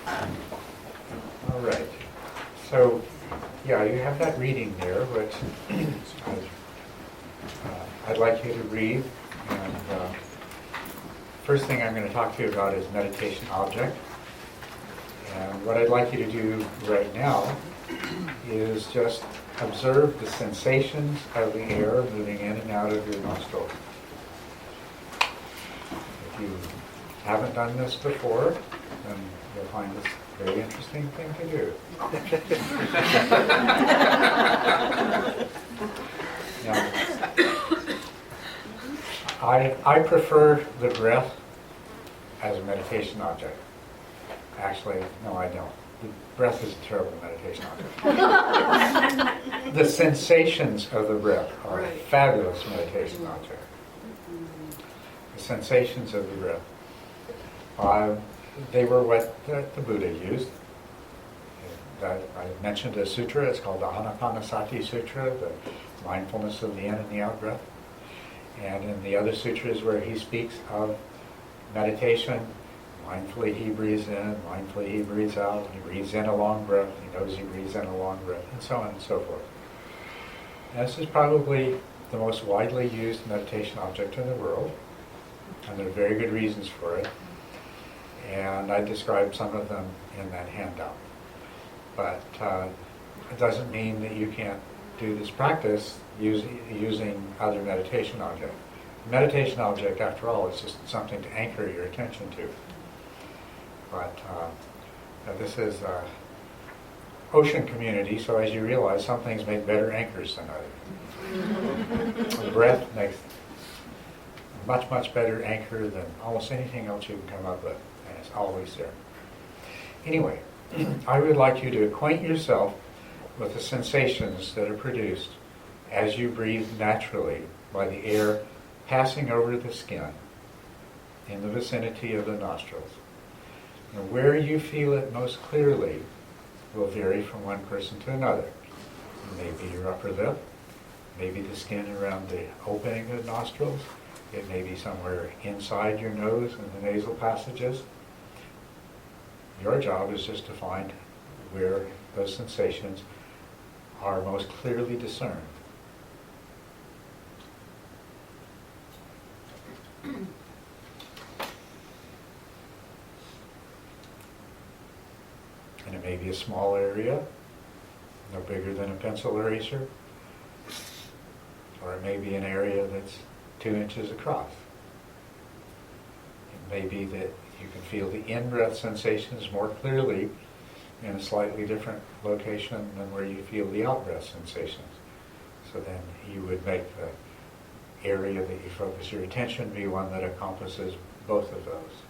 All right. So, yeah, you have that reading there, which I'd like you to read. And first thing I'm going to talk to you about is meditation object. And what I'd like you to do right now is just observe the sensations of the air moving in and out of your nostrils. If you haven't done this before, then you'll find this a very interesting thing to do. Now, I prefer the breath as a meditation object. Actually, no, I don't. The breath is a terrible meditation object. The sensations of the breath are a fabulous meditation object. The sensations of the breath. They were what the Buddha used. I mentioned a sutra, it's called the Anapanasati Sutra, the mindfulness of the in and the out breath. And in the other sutras where he speaks of meditation, mindfully he breathes in, mindfully he breathes out, he breathes in a long breath, he knows he breathes in a long breath, and so on and so forth. And this is probably the most widely used meditation object in the world, and there are very good reasons for it. And I described some of them in that handout. But it doesn't mean that you can't do this practice using other meditation objects. Meditation object, after all, is just something to anchor your attention to. But this is ocean community, so as you realize, some things make better anchors than others. The breath makes a much, much better anchor than almost anything else you can come up with, and it's always there. Anyway, I would like you to acquaint yourself with the sensations that are produced as you breathe naturally by the air passing over the skin in the vicinity of the nostrils. And where you feel it most clearly will vary from one person to another. It may be your upper lip, maybe the skin around the opening of the nostrils, it may be somewhere inside your nose and the nasal passages. Your job is just to find where those sensations are most clearly discerned. And it may be a small area, no bigger than a pencil eraser, or it may be an area that's 2 inches across. It may be that you can feel the in-breath sensations more clearly in a slightly different location than where you feel the out-breath sensations. So then you would make the area that you focus your attention be one that encompasses both of those.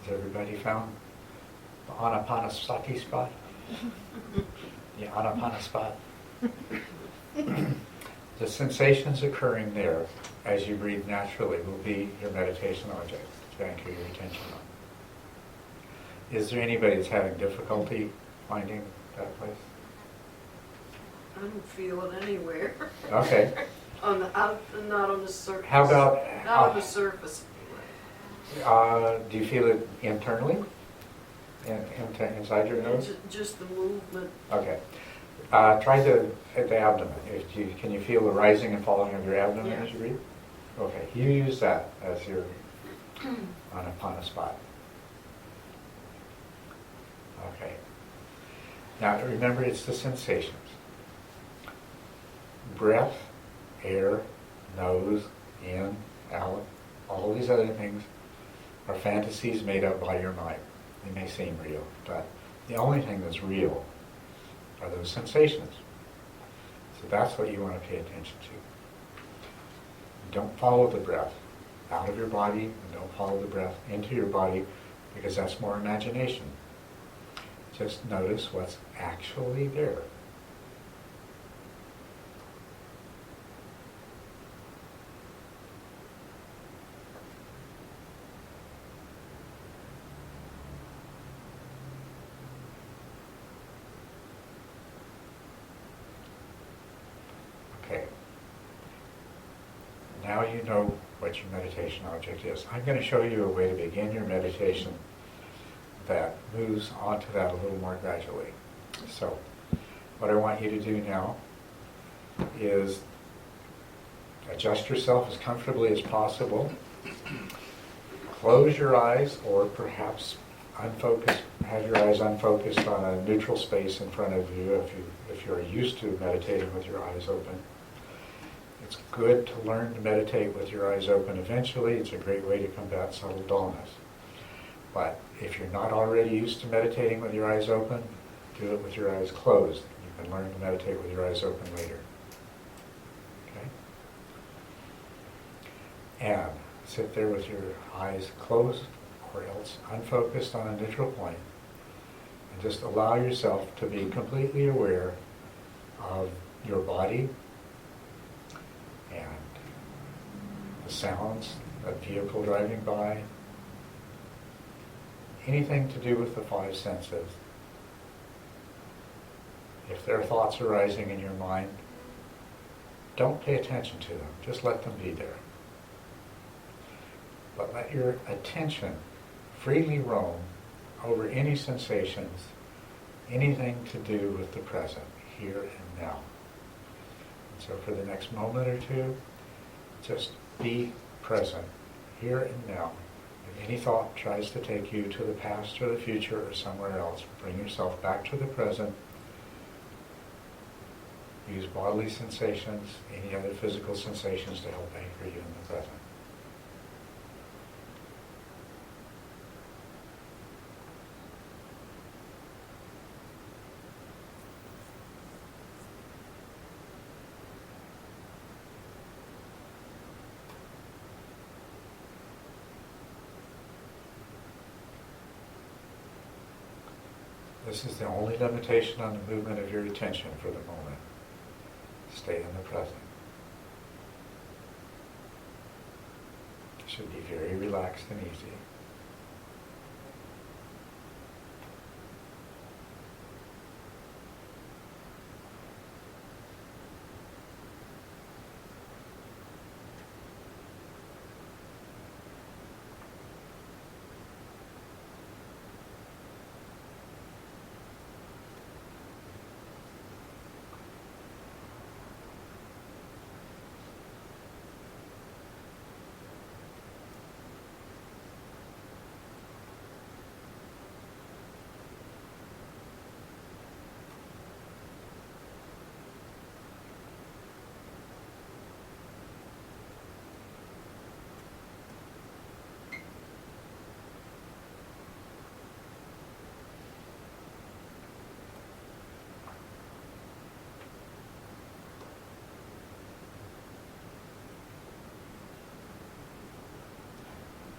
Has everybody found the Anapanasati spot? The Anapana spot? The sensations occurring there as you breathe naturally will be your meditation object to anchor your attention on. Is there anybody that's having difficulty finding that place? I don't feel it anywhere. Okay. Not on the surface. How about... Not on the surface. do you feel it internally? Inside your nose? Just the movement. Okay. Try at the abdomen. Can you feel the rising and falling of your abdomen as you breathe? Okay. You use that as your Anapana spot. Okay. Now remember, it's the sensations. Breath, air, nose, in, out, all these other things are fantasies made up by your mind. They may seem real, but the only thing that's real are those sensations. So that's what you want to pay attention to. Don't follow the breath out of your body, and don't follow the breath into your body, because that's more imagination. Just notice what's actually there. now you know what your meditation object is. I'm going to show you a way to begin your meditation that moves onto that a little more gradually. So, what I want you to do now is adjust yourself as comfortably as possible. Close your eyes, or perhaps have your eyes unfocused on a neutral space in front of you if you're used to meditating with your eyes open. It's good to learn to meditate with your eyes open eventually. It's a great way to combat subtle dullness. But if you're not already used to meditating with your eyes open, do it with your eyes closed. You can learn to meditate with your eyes open later. Okay? And sit there with your eyes closed or else unfocused on a neutral point, and just allow yourself to be completely aware of your body and the sounds of vehicle driving by, anything to do with the five senses. If there are thoughts arising in your mind, don't pay attention to them, just let them be there. But let your attention freely roam over any sensations, anything to do with the present, here and now. And so for the next moment or two, just be present, here and now. If any thought tries to take you to the past or the future or somewhere else, bring yourself back to the present. Use bodily sensations, any other physical sensations to help anchor you in the present. This is the only limitation on the movement of your attention for the moment. Stay in the present. It should be very relaxed and easy.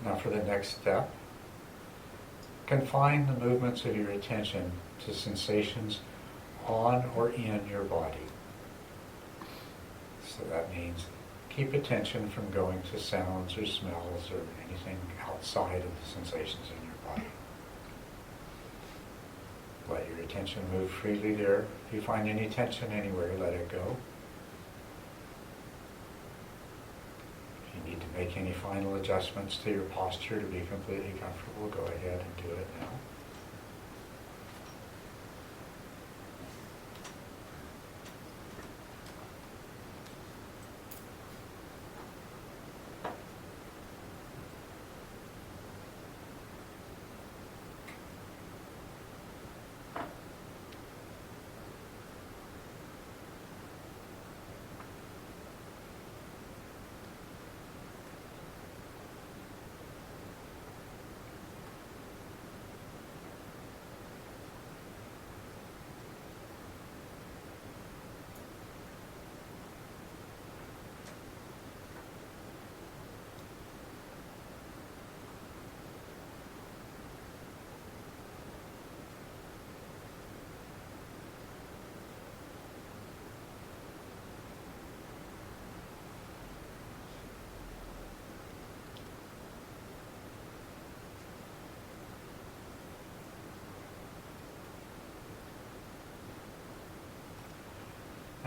Now for the next step, confine the movements of your attention to sensations on or in your body. So that means keep attention from going to sounds or smells or anything outside of the sensations in your body. Let your attention move freely there. If you find any tension anywhere, let it go. If you need to make any final adjustments to your posture to be completely comfortable, go ahead and do it now.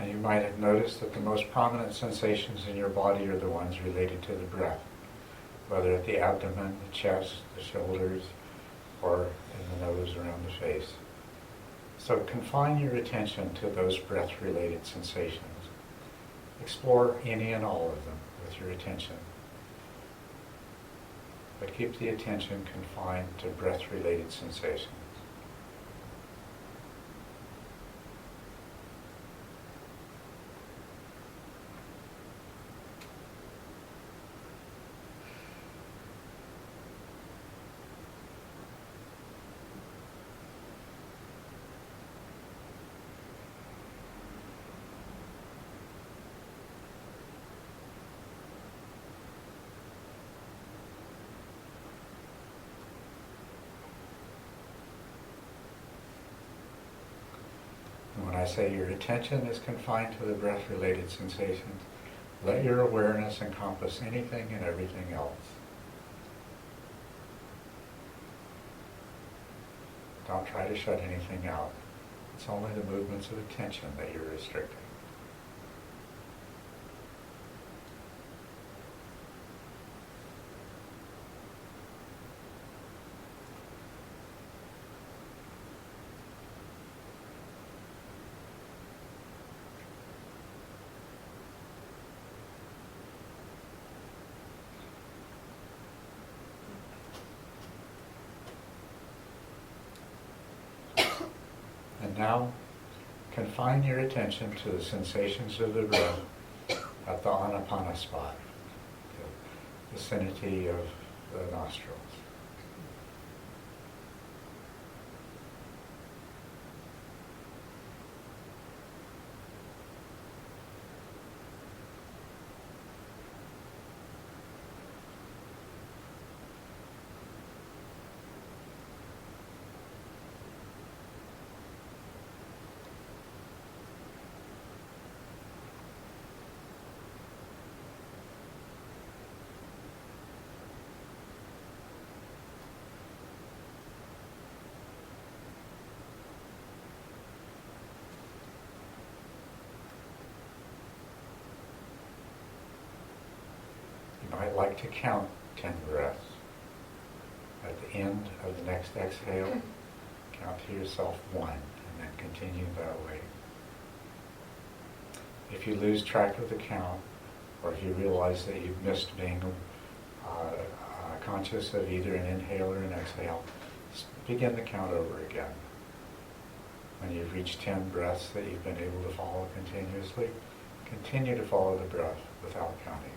you might have noticed that the most prominent sensations in your body are the ones related to the breath, whether at the abdomen, the chest, the shoulders, or in the nose, around the face. So confine your attention to those breath-related sensations. Explore any and all of them with your attention. But keep the attention confined to breath-related sensations. And when I say your attention is confined to the breath-related sensations, let your awareness encompass anything and everything else. Don't try to shut anything out. It's only the movements of attention that you're restricting. And now, confine your attention to the sensations of the breath at the Anapana spot, the vicinity of the nostrils. You might like to count 10 breaths. At the end of the next exhale, count to yourself 1, and then continue that way. If you lose track of the count, or if you realize that you've missed being conscious of either an inhale or an exhale, begin the count over again. When you've reached 10 breaths that you've been able to follow continuously, continue to follow the breath without counting.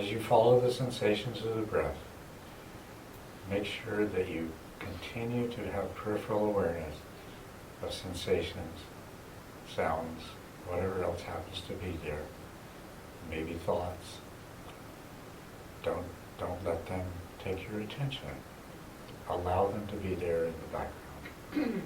As you follow the sensations of the breath, make sure that you continue to have peripheral awareness of sensations, sounds, whatever else happens to be there. Maybe thoughts. Don't let them take your attention. Allow them to be there in the background.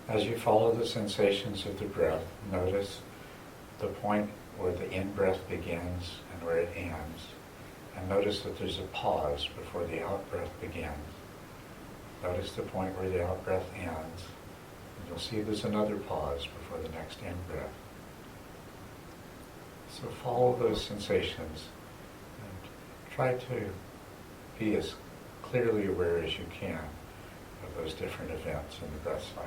As you follow the sensations of the breath, notice the point where the in-breath begins and where it ends. And notice that there's a pause before the out-breath begins. Notice the point where the out-breath ends. And you'll see there's another pause before the next in-breath. So follow those sensations and try to be as clearly aware as you can of those different events in the breath cycle.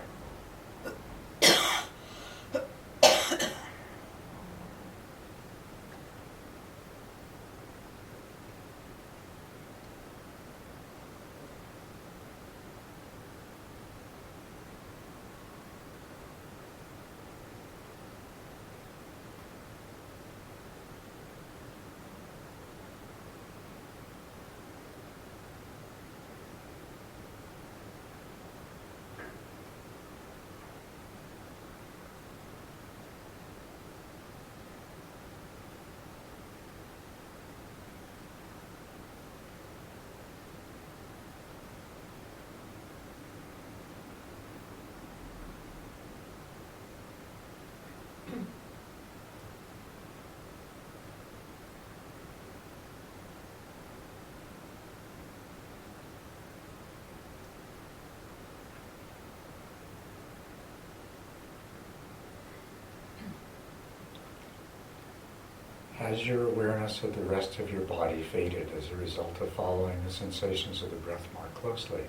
Has your awareness of the rest of your body faded as a result of following the sensations of the breath more closely?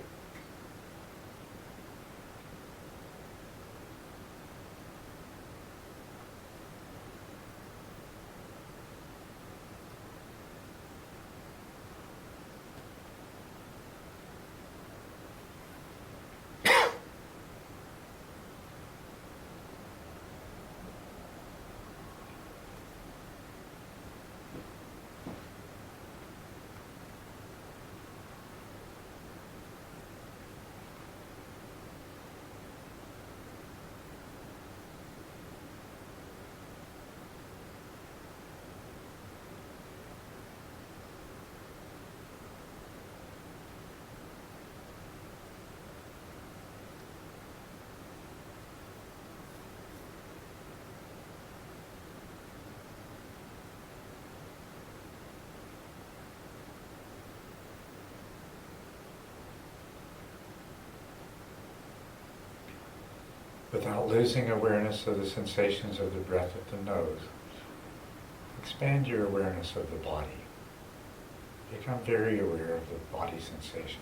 without losing awareness of the sensations of the breath at the nose. Expand your awareness of the body. Become very aware of the body sensations.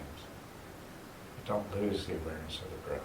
But don't lose the awareness of the breath.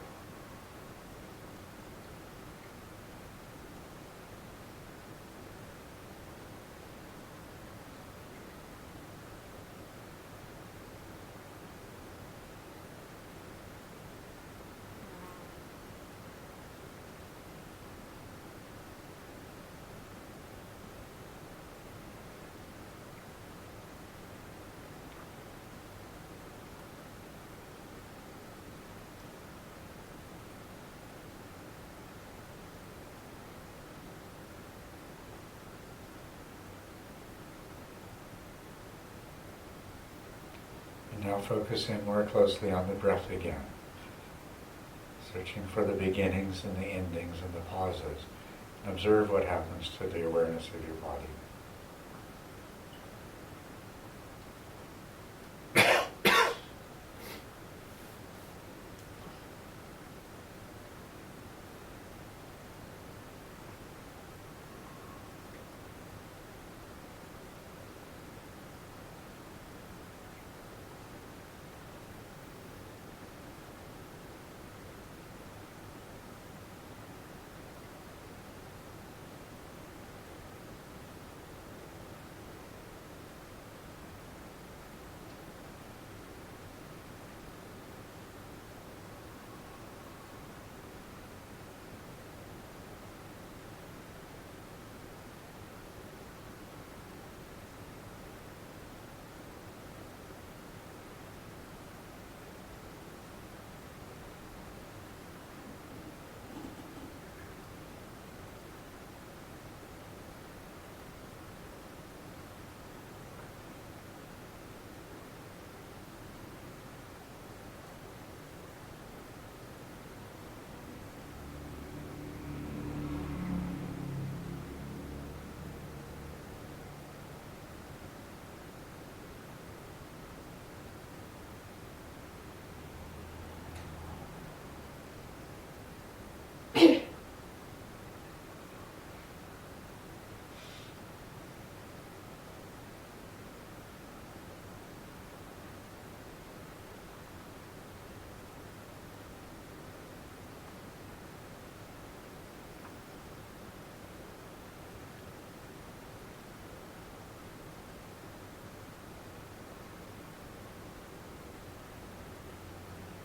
Now focus in more closely on the breath again, searching for the beginnings and the endings and the pauses. And observe what happens to the awareness of your body.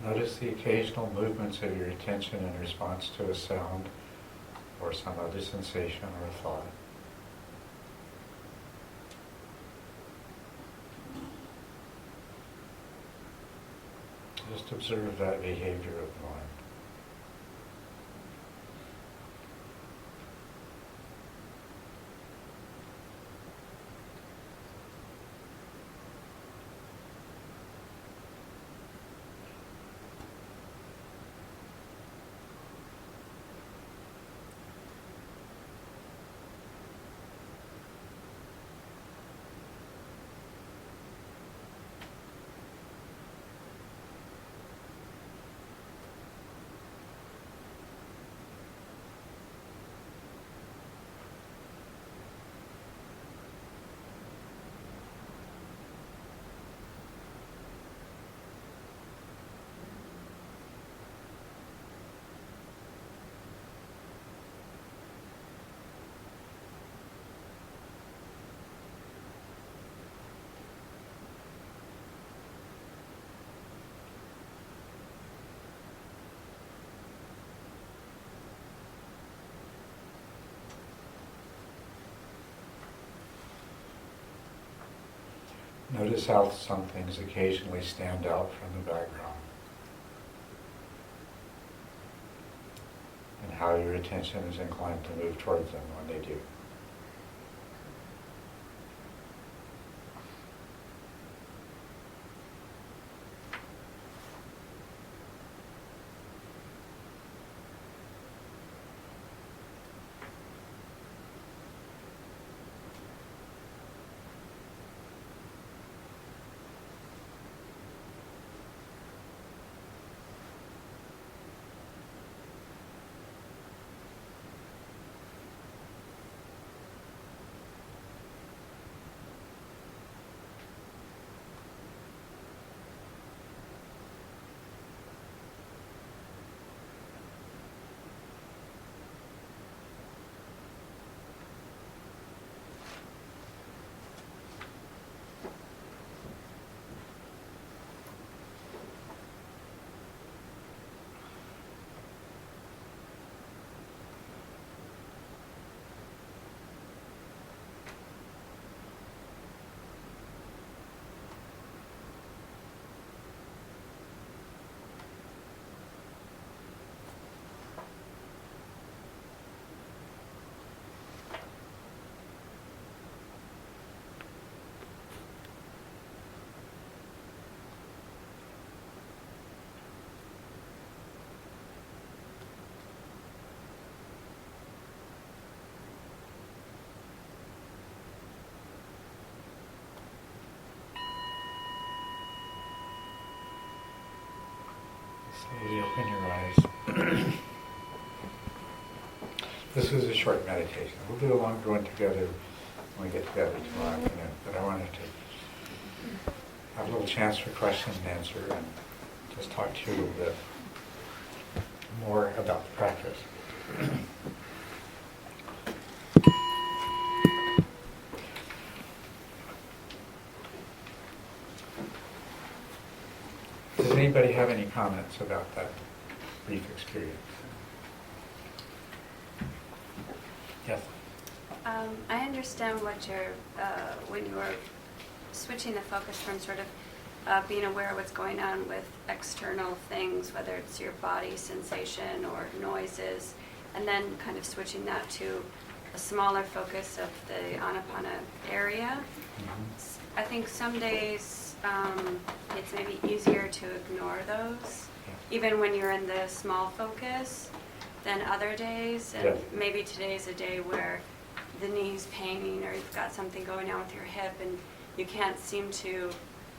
Notice the occasional movements of your attention in response to a sound or some other sensation or a thought. Just observe that behavior of the mind. Notice how some things occasionally stand out from the background, and how your attention is inclined to move towards them when they do. Slowly open your eyes. This is a short meditation. We'll do a longer one together when we get together tomorrow afternoon. But I wanted to have a little chance for question and answer and just talk to you a little bit more about the practice. Does anybody have any comments about that brief experience? Yes? I understand what you're, when you were switching the focus from sort of being aware of what's going on with external things, whether it's your body sensation or noises, and then kind of switching that to a smaller focus of the Anapana area. Mm-hmm. I think some days it's maybe easier to ignore those, even when you're in the small focus, than other days. And Yes. maybe today's a day where the knee's paining or you've got something going on with your hip and you can't seem to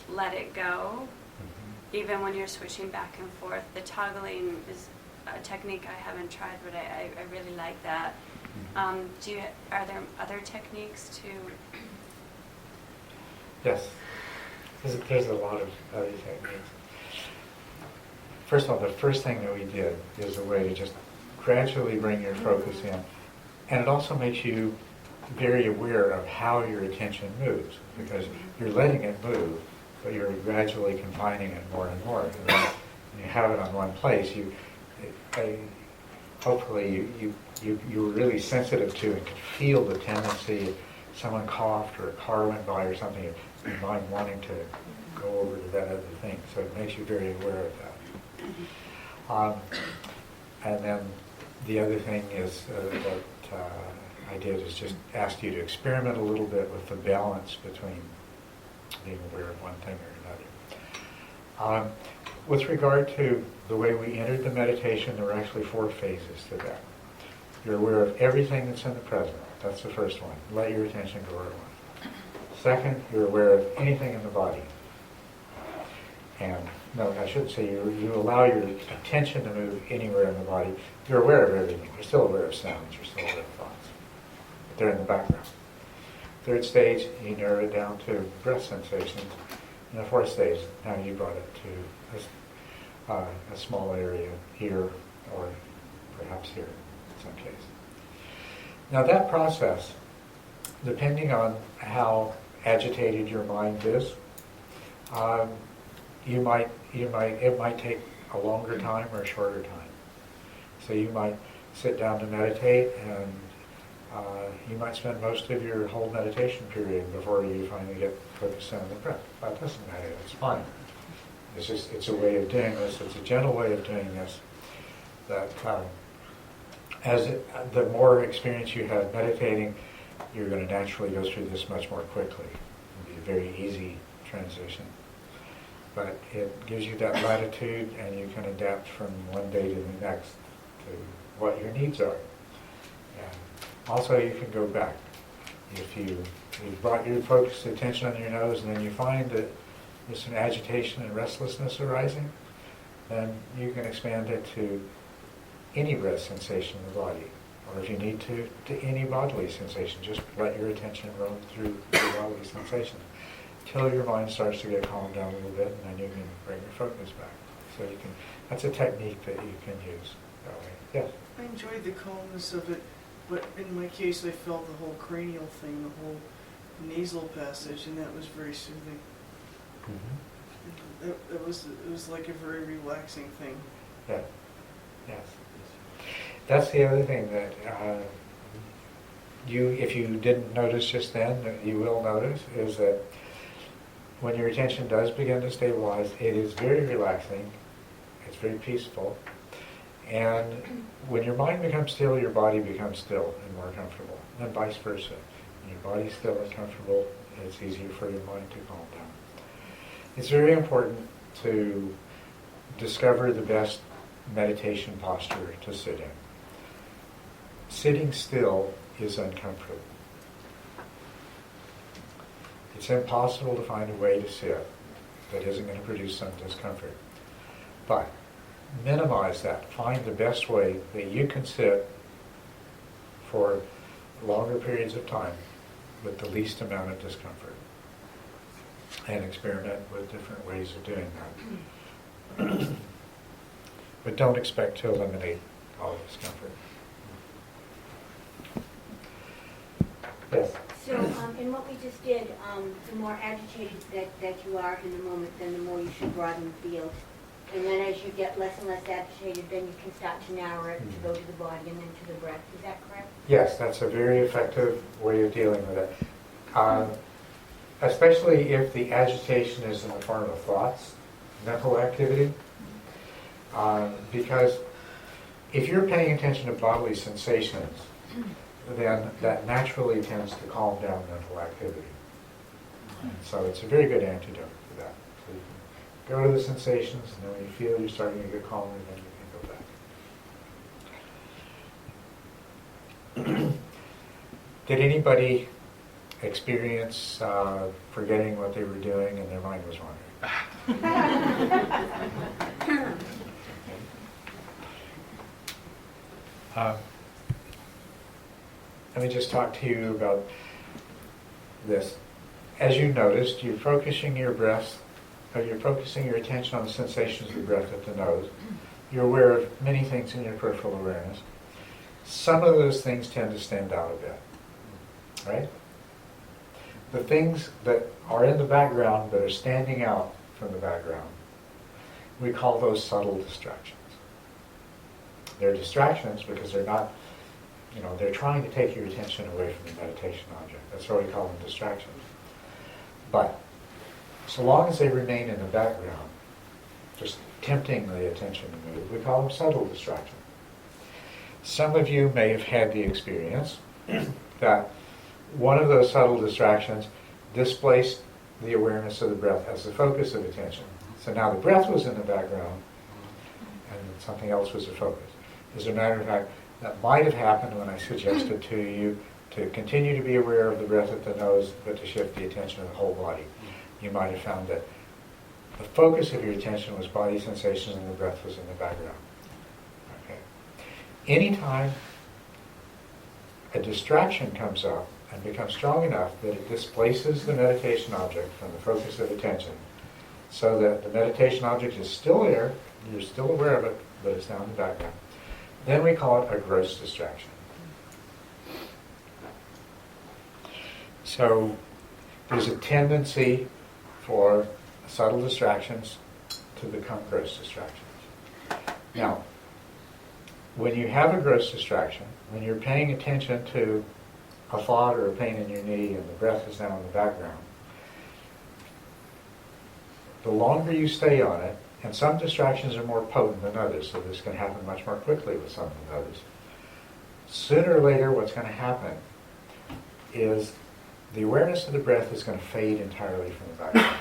let it go. Mm-hmm. Even when you're switching back and forth. The toggling is a technique I haven't tried, but I really like that. Mm-hmm. Are there other techniques to... Yes. There's a lot of other techniques. First of all, the first thing that we did is a way to just gradually bring your focus in. And it also makes you very aware of how your attention moves, because you're letting it move, but you're gradually confining it more and more. And then when you have it on one place, hopefully you were really sensitive to and could feel the tendency if someone coughed or a car went by or something, your mind wanting to go over to that other thing. So it makes you very aware of that. And then the other thing is that I did is just ask you to experiment a little bit with the balance between being aware of one thing or another. With regard to the way we entered the meditation, there were actually 4 phases to that. You're aware of everything that's in the present. That's the first one. Let your attention go where it wants. Second, you're aware of anything in the body. And no, I should say you allow your attention to move anywhere in the body. You're aware of everything. You're still aware of sounds. You're still aware of thoughts. But they're in the background. Third stage, you narrow it down to breath sensations. And the fourth stage, now you brought it to a small area here, or perhaps here in some case. Now that process, depending on how agitated your mind is, it might take a longer time or a shorter time. So you might sit down to meditate, and you might spend most of your whole meditation period before you finally get focused on the breath. That doesn't matter. It's fine. It's a way of doing this. It's a gentle way of doing this. That the more experience you have meditating, you're going to naturally go through this much more quickly. It'll be a very easy transition. But it gives you that latitude, and you can adapt from one day to the next to what your needs are. And also, you can go back. If you've brought your focused attention on your nose, and then you find that there's some agitation and restlessness arising, then you can expand it to any breath sensation in the body. Or if you need to any bodily sensation. Just let your attention roam through the bodily sensation till your mind starts to get calmed down a little bit, and then you can bring your focus back. So that's a technique that you can use that way. Yes? I enjoyed the calmness of it, but in my case I felt the whole cranial thing, the whole nasal passage, and that was very soothing. Mm-hmm. It was like a very relaxing thing. Yeah. Yes. That's the other thing that if you didn't notice just then, that you will notice, is that when your attention does begin to stabilize, it is very relaxing, it's very peaceful, and when your mind becomes still, your body becomes still and more comfortable, and vice versa. When your body's still and comfortable, it's easier for your mind to calm down. It's very important to discover the best meditation posture to sit in. Sitting still is uncomfortable. It's impossible to find a way to sit that isn't going to produce some discomfort. But minimize that. Find the best way that you can sit for longer periods of time with the least amount of discomfort. And experiment with different ways of doing that. But don't expect to eliminate all discomfort. Yes? So, in what we just did, the more agitated that you are in the moment, then the more you should broaden the field. And then as you get less and less agitated, then you can start to narrow it to go to the body and then to the breath. Is that correct? Yes, that's a very effective way of dealing with it. Especially if the agitation is in the form of thoughts, mental activity. Because if you're paying attention to bodily sensations, then that naturally tends to calm down mental activity. And so it's a very good antidote for that. So you can go to the sensations, and then when you feel you're starting to get calmer, then you can go back. Did anybody experience forgetting what they were doing and their mind was wandering? Let me just talk to you about this. As you noticed, you're focusing your breath, or you're focusing your attention on the sensations of the breath at the nose. You're aware of many things in your peripheral awareness. Some of those things tend to stand out a bit, right? The things that are in the background that are standing out from the background, we call those subtle distractions. They're distractions because they're not, they're trying to take your attention away from the meditation object. That's why we call them distractions. But so long as they remain in the background, just tempting the attention to move, we call them subtle distractions. Some of you may have had the experience that one of those subtle distractions displaced the awareness of the breath as the focus of attention. So now the breath was in the background and something else was the focus. As a matter of fact, that might have happened when I suggested to you to continue to be aware of the breath at the nose, but to shift the attention to the whole body. You might have found that the focus of your attention was body sensations and the breath was in the background. Okay. Anytime a distraction comes up and becomes strong enough that it displaces the meditation object from the focus of attention, so that the meditation object is still there, you're still aware of it, but it's now in the background, then we call it a gross distraction. So there's a tendency for subtle distractions to become gross distractions. Now, when you have a gross distraction, when you're paying attention to a thought or a pain in your knee and the breath is now in the background, the longer you stay on it, and some distractions are more potent than others, so this can happen much more quickly with some than others. Sooner or later, what's going to happen is the awareness of the breath is going to fade entirely from the background.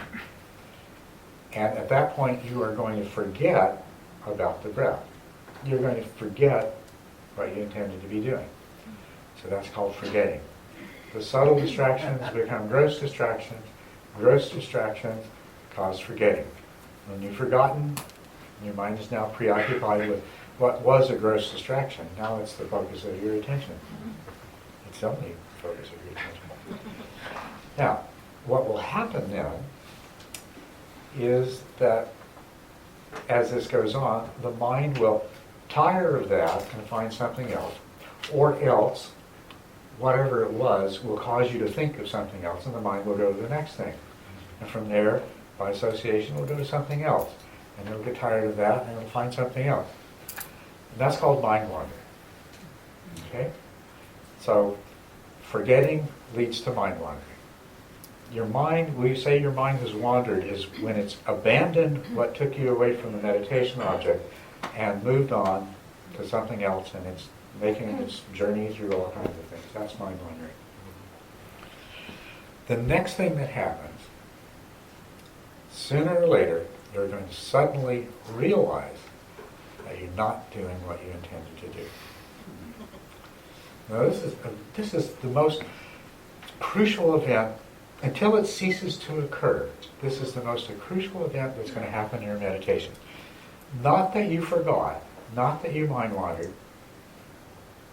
And at that point, you are going to forget about the breath. You're going to forget what you intended to be doing. So that's called forgetting. The subtle distractions become gross distractions. Gross distractions cause forgetting. When you've forgotten, your mind is now preoccupied with what was a gross distraction. Now it's the focus of your attention. It's only the focus of your attention. Now, what will happen then is that as this goes on, the mind will tire of that and find something else, or else, whatever it was, will cause you to think of something else, and the mind will go to the next thing. And from there, by association, we'll go to something else. And it'll get tired of that, and it'll find something else. And that's called mind wandering. Okay? So, forgetting leads to mind wandering. Your mind, when you say your mind has wandered, is when it's abandoned what took you away from the meditation object and moved on to something else, and it's making its journey through all kinds of things. That's mind wandering. The next thing that happens, sooner or later, you're going to suddenly realize that you're not doing what you intended to do. Now, this is the most crucial event. Until it ceases to occur, this is the most crucial event that's going to happen in your meditation. Not that you forgot, not that you mind wandered.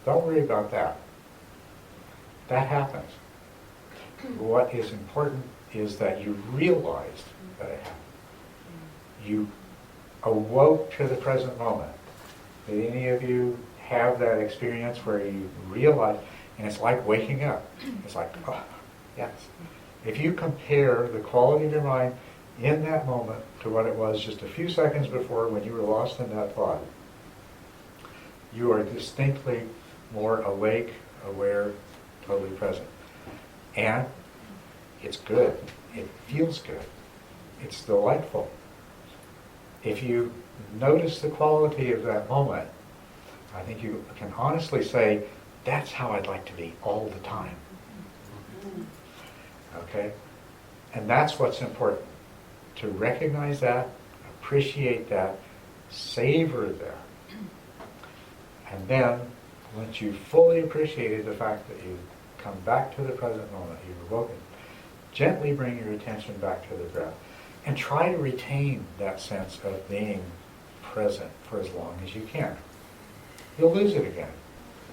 Don't worry about that. That happens. What is important is that you realized that it happened. You awoke to the present moment. Did any of you have that experience where you realize, and it's like waking up. It's like, oh, yes. If you compare the quality of your mind in that moment to what it was just a few seconds before when you were lost in that thought, you are distinctly more awake, aware, totally present. And it's good. It feels good. It's delightful. If you notice the quality of that moment, I think you can honestly say, that's how I'd like to be all the time. Okay? And that's what's important. To recognize that, appreciate that, savor that. And then, once you've fully appreciated the fact that you've come back to the present moment, you've awoken, gently bring your attention back to the breath. And try to retain that sense of being present for as long as you can. You'll lose it again,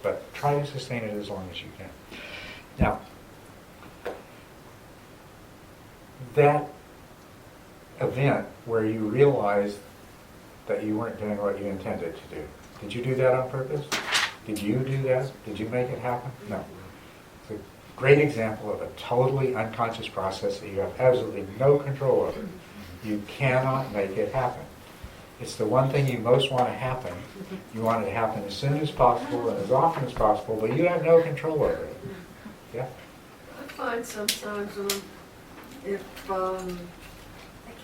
but try to sustain it as long as you can. Now, that event where you realized that you weren't doing what you intended to do, did you do that on purpose? Did you do that? Did you make it happen? No. It's a great example of a totally unconscious process that you have absolutely no control over. You cannot make it happen. It's the one thing you most want to happen. You want it to happen as soon as possible and as often as possible, but you have no control over it. Yeah? I find sometimes if I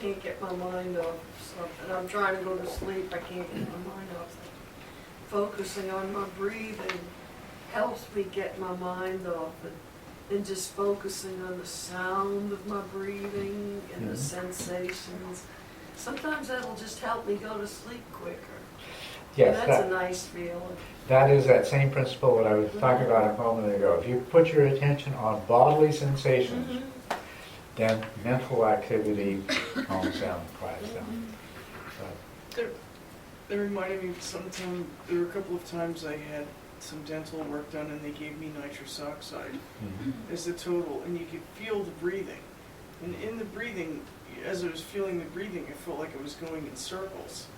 can't get my mind off something, I'm trying to go to sleep, I can't get my mind off something. Focusing on my breathing helps me get my mind off it. And just focusing on the sound of my breathing and the sensations. Sometimes that'll just help me go to sleep quicker. Yes, and that's a nice feeling. That is that same principle that I was talking about a moment ago. If you put your attention on bodily sensations, then mental activity calms down, quiets down. That reminded me of sometime, there were a couple of times I had some dental work done and they gave me nitrous oxide as the total, and you could feel the breathing. And in the breathing, as I was feeling the breathing, I felt like I was going in circles,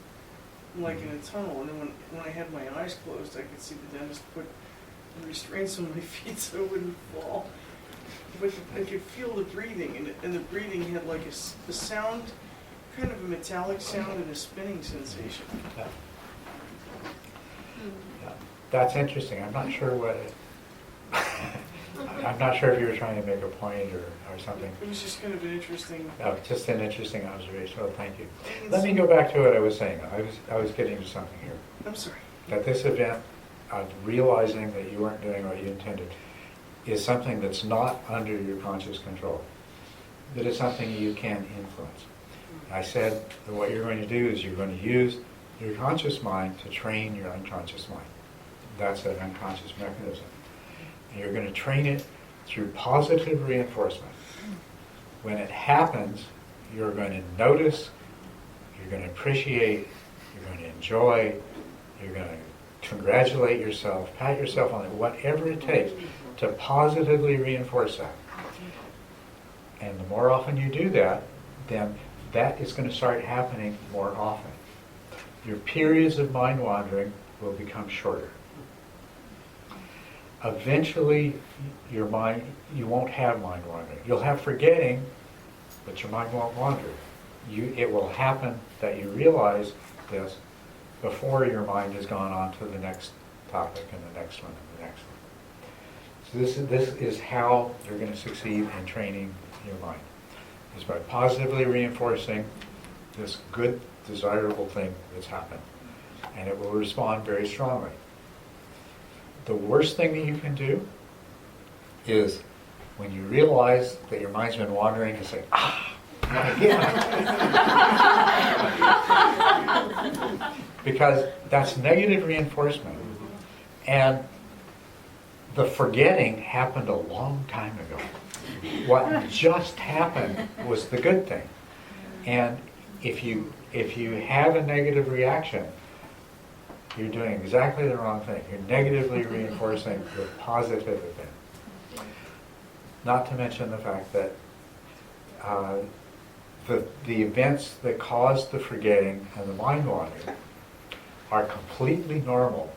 like in a tunnel. And then when I had my eyes closed, I could see the dentist put restraints on my feet so I wouldn't fall. But I could feel the breathing, and the breathing had like a sound, kind of a metallic sound and a spinning sensation. Yeah. Yeah. That's interesting. I'm not sure what it, I'm not sure if you were trying to make a point or something. It was just kind of an interesting... Oh, just an interesting observation. Oh, thank you. Let me go back to what I was saying. I was getting to something here. I'm sorry. That this event of realizing that you weren't doing what you intended is something that's not under your conscious control. That is something you can influence. I said that what you're going to do is you're going to use your conscious mind to train your unconscious mind. That's an unconscious mechanism. And you're going to train it through positive reinforcement. When it happens, you're going to notice, you're going to appreciate, you're going to enjoy, you're going to congratulate yourself, pat yourself on it, whatever it takes to positively reinforce that. And the more often you do that, then that is going to start happening more often. Your periods of mind wandering will become shorter. Eventually, your mind, you won't have mind wandering. You'll have forgetting, but your mind won't wander. It will happen that you realize this before your mind has gone on to the next topic and the next one and the next one. So this is how you're going to succeed in training your mind. Is by positively reinforcing this good, desirable thing that's happened. And it will respond very strongly. The worst thing that you can do is when you realize that your mind's been wandering and say, not again. Because that's negative reinforcement. And the forgetting happened a long time ago. What just happened was the good thing. And if you have a negative reaction, you're doing exactly the wrong thing. You're negatively reinforcing the positive event. Not to mention the fact that the events that cause the forgetting and the mind wandering are completely normal,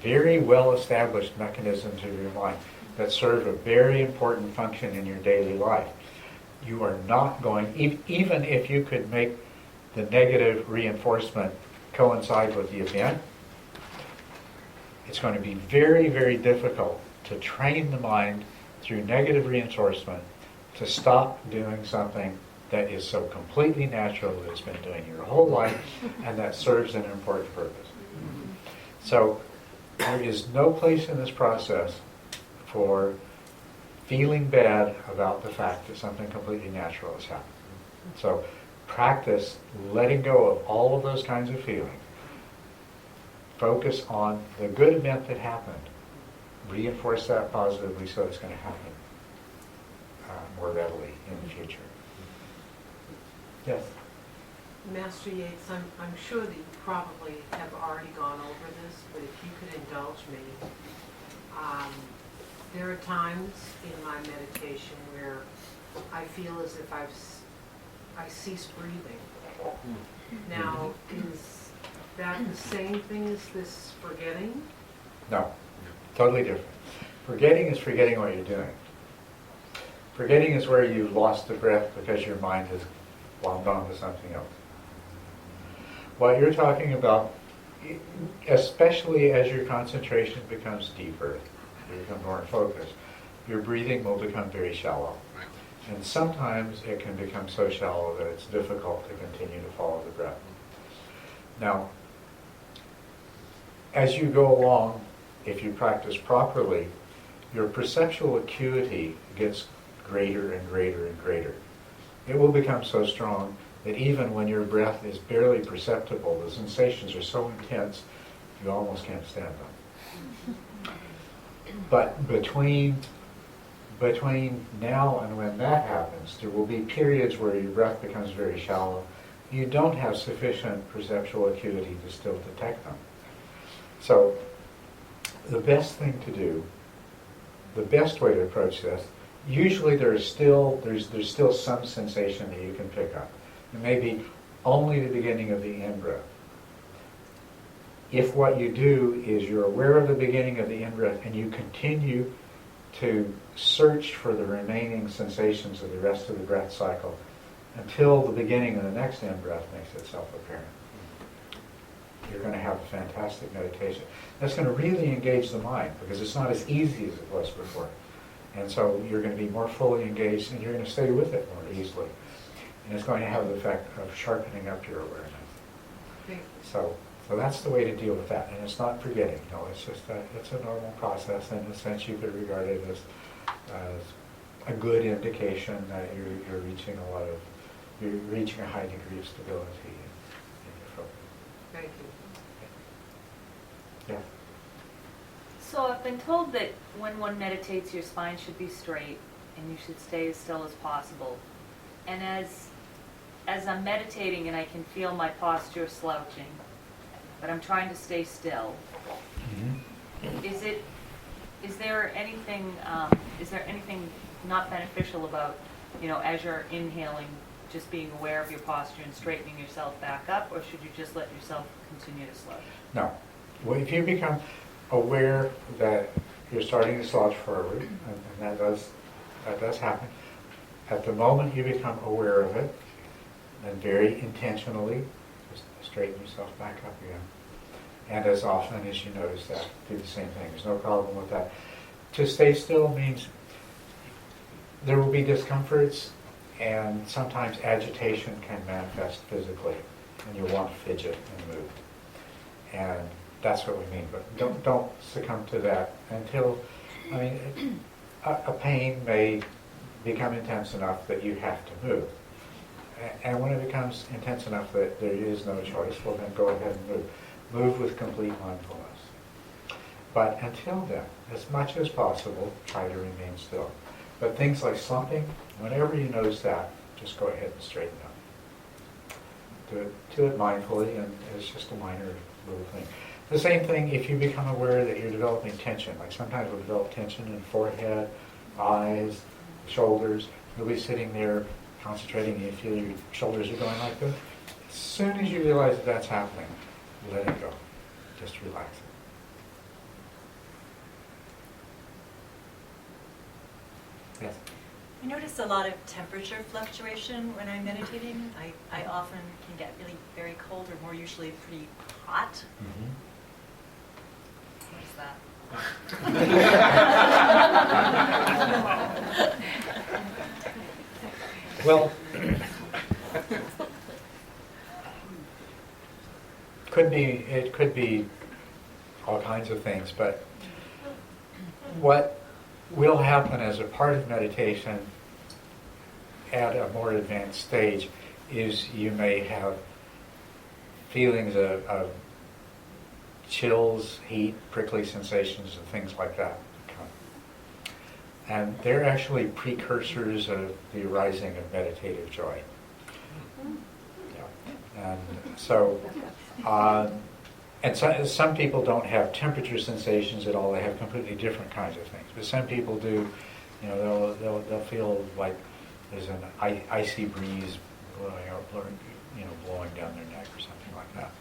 very well established mechanisms of your mind that serve a very important function in your daily life. You are not going, even if you could make the negative reinforcement coincide with the event, it's going to be very, very difficult to train the mind through negative reinforcement to stop doing something that is so completely natural that it's been doing your whole life and that serves an important purpose. So there is no place in this process for feeling bad about the fact that something completely natural has happened. So practice letting go of all of those kinds of feelings. Focus on the good event that happened. Reinforce that positively so it's going to happen more readily in the future. Yes? Master Yates, I'm sure that you probably have already gone over this, but if you could indulge me, there are times in my meditation where I feel as if I cease breathing. Now, is that the same thing as this forgetting? No, totally different. Forgetting is forgetting what you're doing. Forgetting is where you've lost the breath because your mind has wound on to something else. What you're talking about, especially as your concentration becomes deeper, you become more focused, your breathing will become very shallow. And sometimes it can become so shallow that it's difficult to continue to follow the breath. Now, as you go along, if you practice properly, your perceptual acuity gets greater and greater and greater. It will become so strong that even when your breath is barely perceptible, the sensations are so intense, you almost can't stand them. But between now and when that happens, there will be periods where your breath becomes very shallow. You don't have sufficient perceptual acuity to still detect them. So the best thing to do, the best way to approach this, usually there's still some sensation that you can pick up. It may be only the beginning of the in-breath. If what you do is you're aware of the beginning of the in-breath and you continue to search for the remaining sensations of the rest of the breath cycle until the beginning of the next in-breath makes itself apparent, you're going to have a fantastic meditation. That's going to really engage the mind because it's not as easy as it was before. And so you're going to be more fully engaged and you're going to stay with it more easily. And it's going to have the effect of sharpening up your awareness. So that's the way to deal with that. And it's not forgetting. No, it's just it's a normal process. In a sense, you could regard it as a good indication that you're reaching a high degree of stability in your focus. Thank you. Yeah. So I've been told that when one meditates, your spine should be straight and you should stay as still as possible. And as I'm meditating and I can feel my posture slouching, but I'm trying to stay still, is there anything not beneficial about, as you're inhaling, just being aware of your posture and straightening yourself back up, or should you just let yourself continue to slouch? No. Well, if you become aware that you're starting to slouch forward, and that does happen, at the moment you become aware of it, then very intentionally just straighten yourself back up again. And as often as you notice that, do the same thing. There's no problem with that. To stay still means there will be discomforts, and sometimes agitation can manifest physically, and you'll want to fidget and move. And that's what we mean. But don't succumb to that until, a pain may become intense enough that you have to move. And when it becomes intense enough that there is no choice, well then go ahead and move. Move with complete mindfulness. But until then, as much as possible, try to remain still. But things like slumping, whenever you notice that, just go ahead and straighten up. do it mindfully, and it's just a minor little thing. The same thing if you become aware that you're developing tension. Like sometimes we'll develop tension in forehead, eyes, shoulders. You'll be sitting there concentrating and you feel your shoulders are going like this. As soon as you realize that that's happening, let it go. Just relax it. Yes? I notice a lot of temperature fluctuation when I'm meditating. I often can get really very cold or more usually pretty hot. Mm-hmm. What is that? Well, it could be all kinds of things, but what will happen as a part of meditation at a more advanced stage is you may have feelings of chills, heat, prickly sensations, and things like that come. And they're actually precursors of the arising of meditative joy. Yeah. And so, some people don't have temperature sensations at all. They have completely different kinds of things. But some people do. You know, they'll feel like there's an icy breeze blowing down their neck or something like that.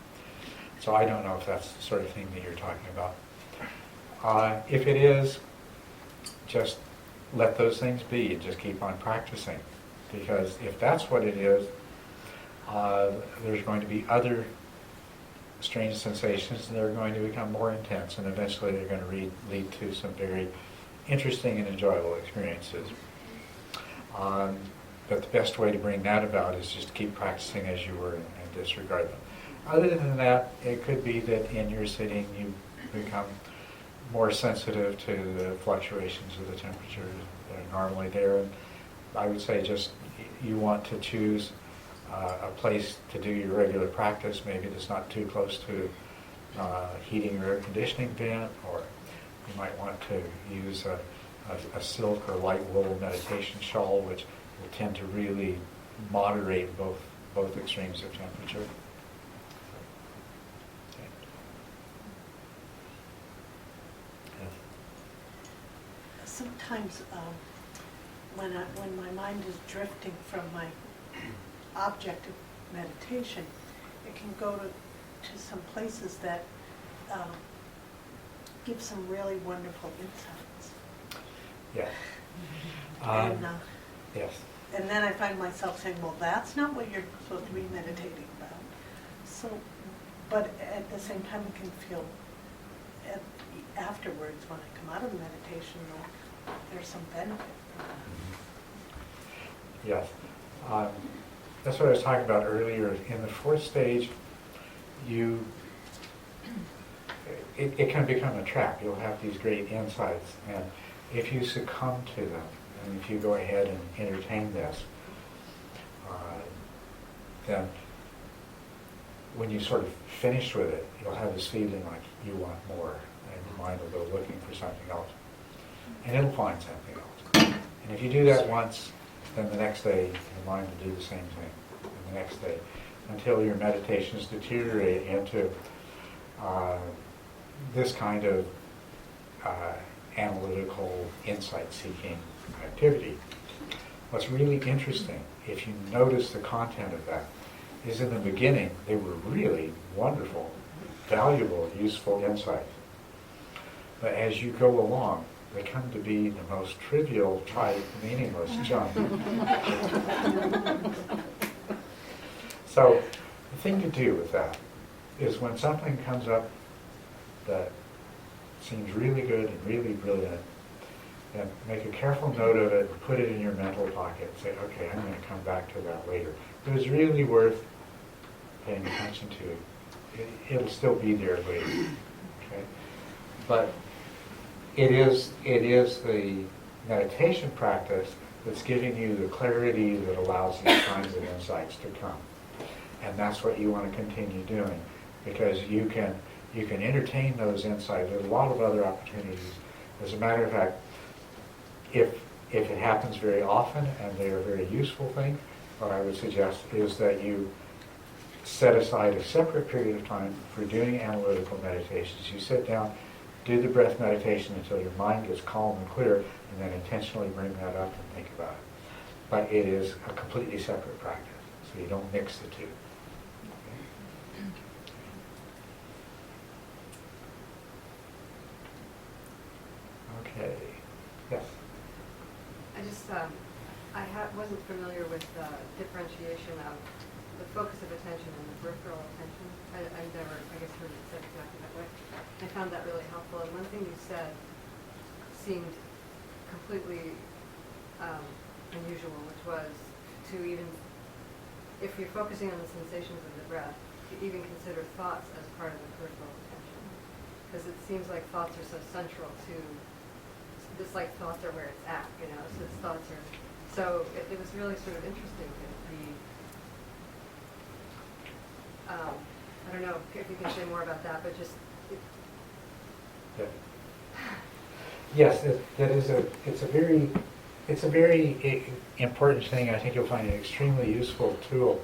So I don't know if that's the sort of thing that you're talking about. If it is, just let those things be and just keep on practicing. Because if that's what it is, there's going to be other strange sensations, and they're going to become more intense, and eventually they're going to lead to some very interesting and enjoyable experiences. But the best way to bring that about is just keep practicing as you were and disregard them. Other than that, it could be that in your sitting you become more sensitive to the fluctuations of the temperature that are normally there. And I would say just you want to choose a place to do your regular practice, maybe that's not too close to heating or air conditioning vent, or you might want to use a silk or light wool meditation shawl, which will tend to really moderate both extremes of temperature. Okay. Yes. Sometimes when my mind is drifting from my object of meditation, it can go to some places that give some really wonderful insights. Yes. Yes. And then I find myself saying, well, that's not what you're supposed to be meditating about. So, but at the same time, I can feel afterwards when I come out of meditation, there's some benefit from that. Yes. That's what I was talking about earlier. In the fourth stage, it can become a trap. You'll have these great insights, and if you succumb to them, and if you go ahead and entertain this, then when you sort of finish with it, you'll have this feeling like you want more, and your mind will go looking for something else, and it'll find something else. And if you do that once, then the next day your mind will do the same thing, and the next day, until your meditations deteriorate into this kind of analytical, insight-seeking activity. What's really interesting, if you notice the content of that, is in the beginning they were really wonderful, valuable, useful insights. But as you go along, they come to be the most trivial, trite, meaningless junk. So the thing to do with that is when something comes up that seems really good and really brilliant, and make a careful note of it, put it in your mental pocket, say, okay, I'm going to come back to that later. If it's really worth paying attention to, it'll still be there later. Okay? But it is the meditation practice that's giving you the clarity that allows these kinds of insights to come. And that's what you want to continue doing, because you can entertain those insights. There's a lot of other opportunities. As a matter of fact, if it happens very often and they're a very useful thing, what I would suggest is that you set aside a separate period of time for doing analytical meditations. You sit down, do the breath meditation until your mind gets calm and clear, and then intentionally bring that up and think about it. But it is a completely separate practice, so you don't mix the two. Okay. Yes. I just, wasn't familiar with the differentiation of the focus of attention and the peripheral attention. I never, I guess, heard it said exactly that way. I found that really helpful. And one thing you said seemed completely unusual, which was to even, if you're focusing on the sensations of the breath, to even consider thoughts as part of the peripheral attention. Because it seems like thoughts are so central to, just like thoughts are where it's at, you know, so it's thoughts are, so it was really sort of interesting to be, I don't know if you can say more about that, but just. Yeah. Yes, it's a very important thing. I think you'll find an extremely useful tool.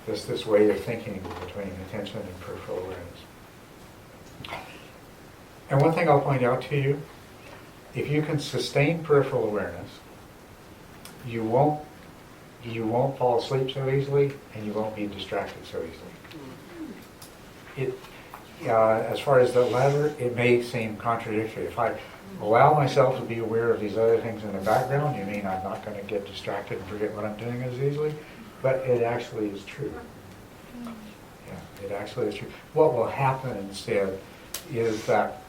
This way of thinking between attention and peripheral awareness. And one thing I'll point out to you, if you can sustain peripheral awareness, you won't fall asleep so easily, and you won't be distracted so easily. As far as the latter, it may seem contradictory. If I allow myself to be aware of these other things in the background, you mean I'm not going to get distracted and forget what I'm doing as easily? But it actually is true. Yeah, it actually is true. What will happen instead is that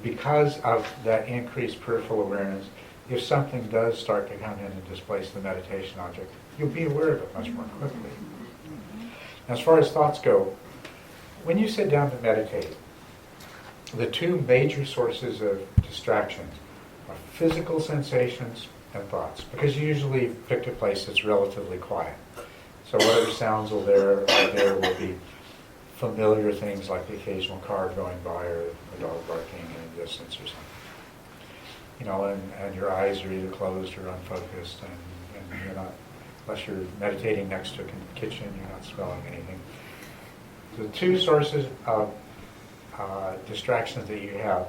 because of that increased peripheral awareness, if something does start to come in and displace the meditation object, you'll be aware of it much more quickly. As far as thoughts go, when you sit down to meditate, the two major sources of distractions are physical sensations and thoughts, because you usually pick a place that's relatively quiet. So whatever sounds are there will be familiar things like the occasional car going by or a dog barking in the distance or something. You know, and your eyes are either closed or unfocused, and you're not, unless you're meditating next to a kitchen, you're not smelling anything. The two sources of distractions that you have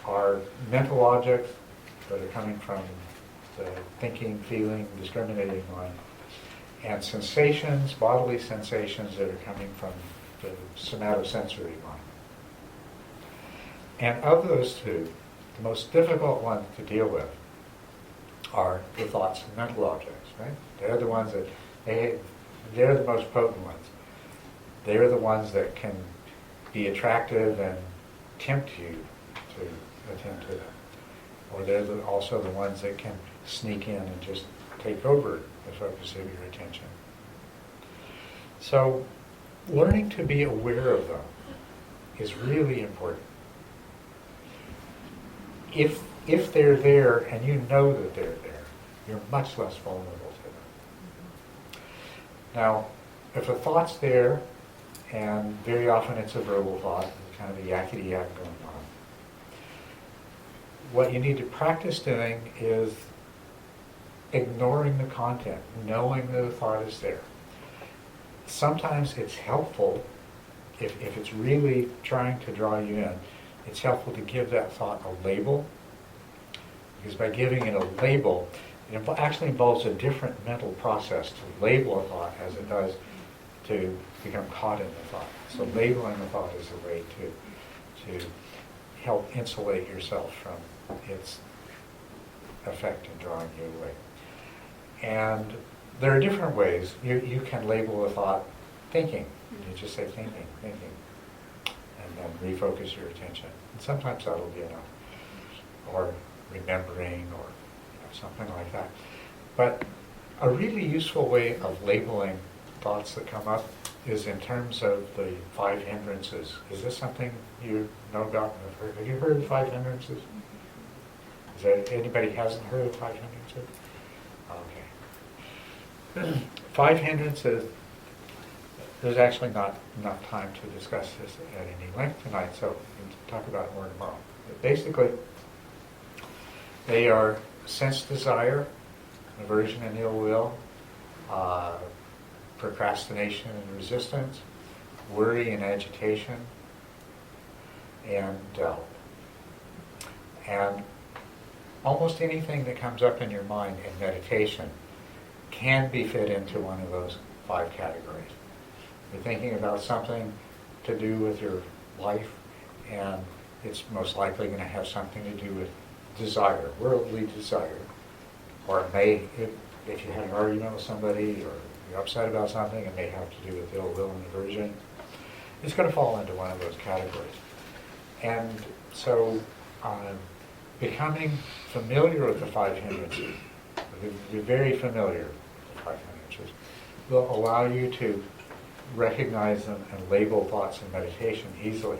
are mental objects that are coming from the thinking, feeling, discriminating mind, and sensations, bodily sensations that are coming from the somatosensory mind. And of those two, the most difficult ones to deal with are the thoughts and mental objects, right? They're the ones that, they're the most potent ones. They're the ones that can be attractive and tempt you to attend to them. Or they're also the ones that can sneak in and just take over the focus of your attention. So learning to be aware of them is really important. If they're there and you know that they're there, you're much less vulnerable to them. Now, if a thought's there, and very often it's a verbal thought, kind of a yakety-yak going on, what you need to practice doing is ignoring the content, knowing that the thought is there. Sometimes it's helpful, if it's really trying to draw you in, it's helpful to give that thought a label, because by giving it a label, it actually involves a different mental process to label a thought as it does to become caught in the thought. So labeling the thought is a way to help insulate yourself from its effect in drawing you away. And there are different ways. You can label a thought thinking. You just say thinking, and then refocus your attention. And sometimes that'll be enough. Or remembering, or something like that. But a really useful way of labeling thoughts that come up is in terms of the 5 hindrances. Is this something you know about and have heard? Have you heard of 5 hindrances? Is there anybody hasn't heard of 5 hindrances? Okay. 5 hindrances, there's actually not enough time to discuss this at any length tonight, so we'll talk about it more tomorrow. But basically, they are sense desire, aversion and ill will, procrastination and resistance, worry and agitation, and doubt. And almost anything that comes up in your mind in meditation can be fit into one of those 5 categories. You're thinking about something to do with your life, and it's most likely going to have something to do with desire, worldly desire. Or it may, if you had an argument with somebody or you're upset about something, it may have to do with ill will and aversion. It's going to fall into one of those categories. And so becoming familiar with the 5 hindrances, be very familiar with the 5 hindrances, will allow you to recognize them and label thoughts in meditation easily.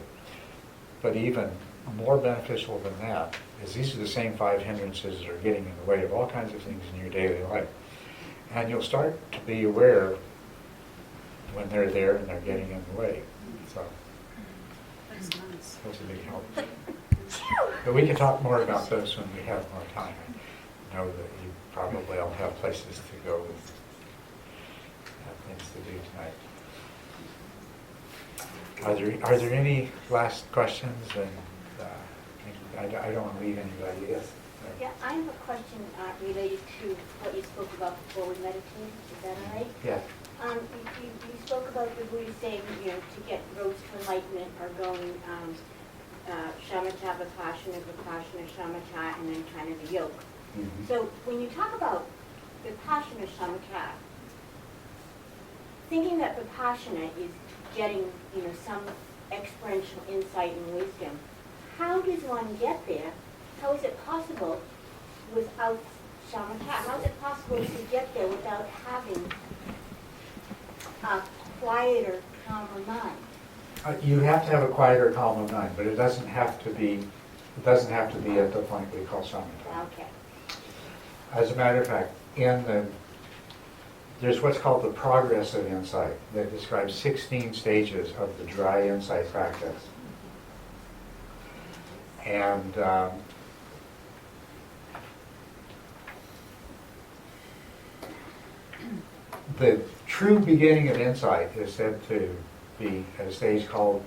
But even more beneficial than that is these are the same 5 hindrances that are getting in the way of all kinds of things in your daily life. And you'll start to be aware when they're there and they're getting in the way. So That's nice. that's a big help. But we can talk more about those when we have more time. I know that you probably all have places to go with things to do tonight. Are there any last questions? And I don't want to leave anybody. Yes. Yeah, I have a question related to what you spoke about before we meditated. Is that all right? Yeah. You spoke about the Buddha saying, to get roads to enlightenment are going shamatha, vipassana, vipassana, shamatha, and then kind of the yoke. Mm-hmm. So when you talk about vipassana, shamatha, thinking that vipassana is getting, some experiential insight and wisdom, how does one get there? How is it possible without shamatha? How is it possible to get there without having a quieter, calmer mind? You have to have a quieter, calmer mind, but it doesn't have to be. It doesn't have to be at the point we call shamatha. Okay. As a matter of fact, there's what's called the progress of insight that describes 16 stages of the dry insight practice. And the true beginning of insight is said to be at a stage called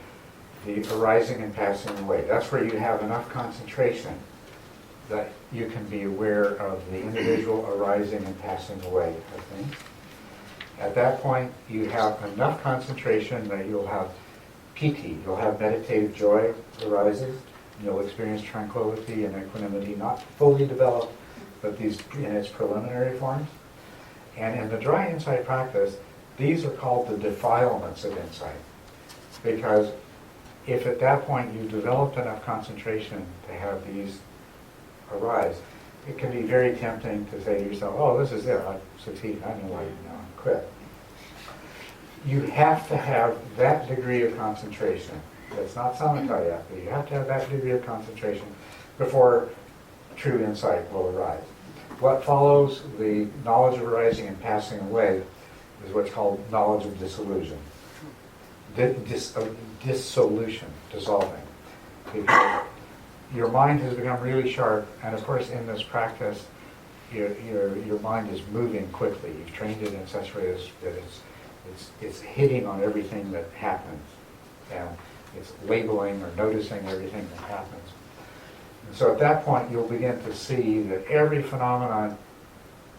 the arising and passing away. That's where you have enough concentration that you can be aware of the individual arising and passing away of things. At that point, you have enough concentration that you'll have piti, you'll have meditative joy arises, you'll experience tranquility and equanimity, not fully developed, but these in its preliminary forms. And in the dry insight practice, these are called the defilements of insight. Because if at that point you've developed enough concentration to have these arise, it can be very tempting to say to yourself, oh, this is it, I've succeeded, I'm enlightened now, I'm quit. You have to have that degree of concentration. That's not samatha yet, but you have to have that degree of concentration before true insight will arise. What follows the knowledge of arising and passing away is what's called knowledge of dissolution. Dissolution, dissolving. Because your mind has become really sharp, and of course in this practice, your mind is moving quickly. You've trained it in such a way that it's hitting on everything that happens, and it's labeling or noticing everything that happens. And so at that point, you'll begin to see that every phenomenon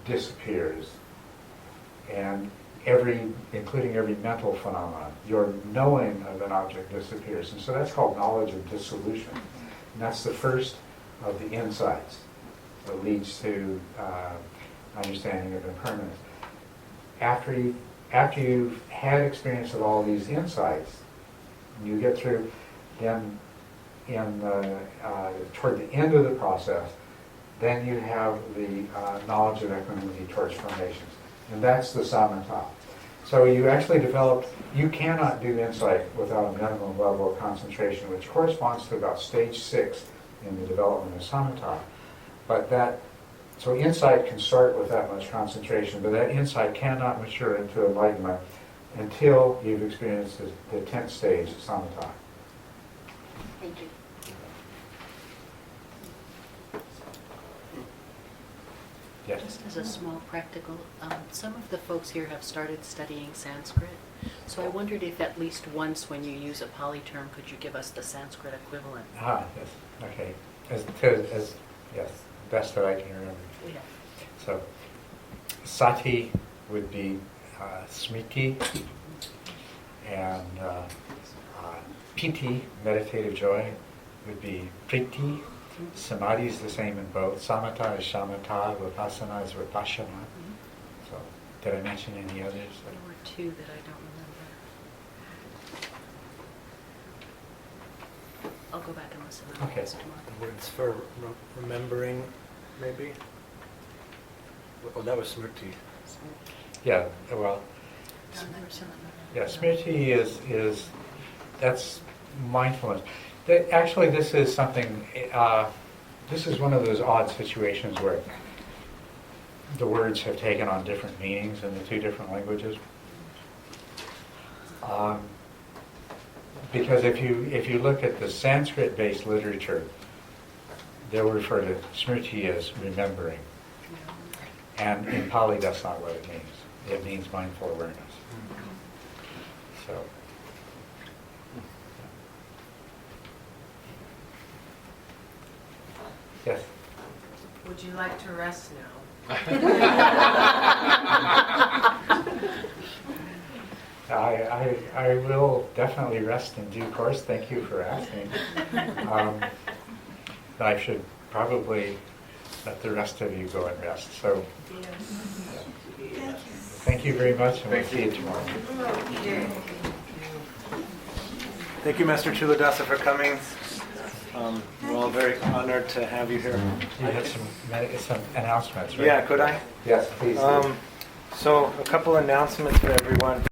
disappears, and including every mental phenomenon. Your knowing of an object disappears, and so that's called knowledge of dissolution. And that's the first of the insights that leads to understanding of impermanence. After you've had experience of all these insights, and you get through, then toward the end of the process, then you have the knowledge of equanimity towards formations. And that's the samatha. So you actually you cannot do insight without a minimum level of concentration, which corresponds to about stage 6 in the development of samatha. So insight can start with that much concentration, but that insight cannot mature into enlightenment until you've experienced the 10th stage of samatha. Thank you. Yes. Just as a small practical, some of the folks here have started studying Sanskrit. So I wondered if at least once when you use a Pali term, could you give us the Sanskrit equivalent? Yes, okay. Yes, best that I can remember. Yeah. So, sati would be smriti, and piti, meditative joy, would be priti. Samadhi is the same in both. Samatha is shamatha, vipassana is vipassana. So, did I mention any others? There were two that I don't remember. I'll go back and listen to Okay. those tomorrow. The words for remembering, maybe? Oh, that was smriti. Yeah, well, yeah, smriti is that's mindfulness. Actually, this is something, this is one of those odd situations where the words have taken on different meanings in the two different languages. Because if you look at the Sanskrit-based literature, they'll refer to smriti as remembering. And in Pali, that's not what it means. It means mindful awareness. So. Yes. Would you like to rest now? I will definitely rest in due course. Thank you for asking. I should probably let the rest of you go and rest. So, thank you very much, and we'll see you tomorrow. Thank you, Master Culadasa, for coming. We're all very honored to have you here. You had some announcements, right? Yeah, could I? Yes, please. So, a couple announcements for everyone.